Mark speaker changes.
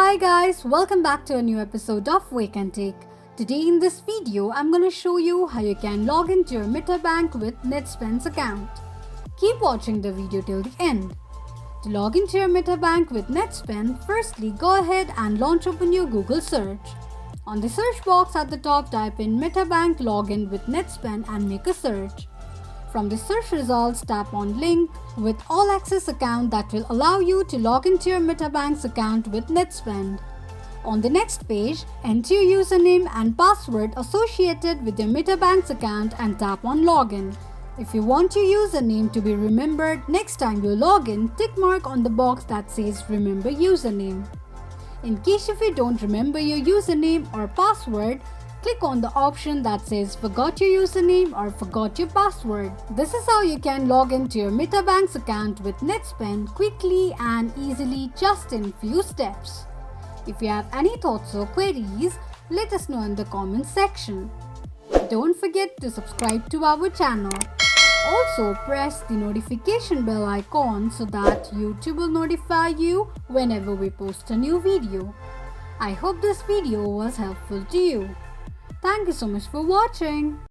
Speaker 1: Hi guys, welcome back to a new episode of Wake&Tech. Today in this video, I'm going to show you how you can log into your Metabank with Netspend's account. Keep watching the video till the end. To log into your Metabank with Netspend, firstly go ahead and launch open your Google search. On the search box at the top, type in Metabank Login with Netspend and make a search. From the search results, tap on link with all access account that will allow you to log into your Metabank's account with Netspend. On the next page, enter your username and password associated with your Metabank's account and tap on login. If you want your username to be remembered next time you log in, tick mark on the box that says remember username. In case if you don't remember your username or password, click on the option that says forgot your username or forgot your password. This is how you can log into your Metabank's account with Netspend quickly and easily just in few steps. If you have any thoughts or queries, let us know in the comments section. Don't forget to subscribe to our channel. Also press the notification bell icon so that YouTube will notify you whenever we post a new video. I hope this video was helpful to you. Thank you so much for watching.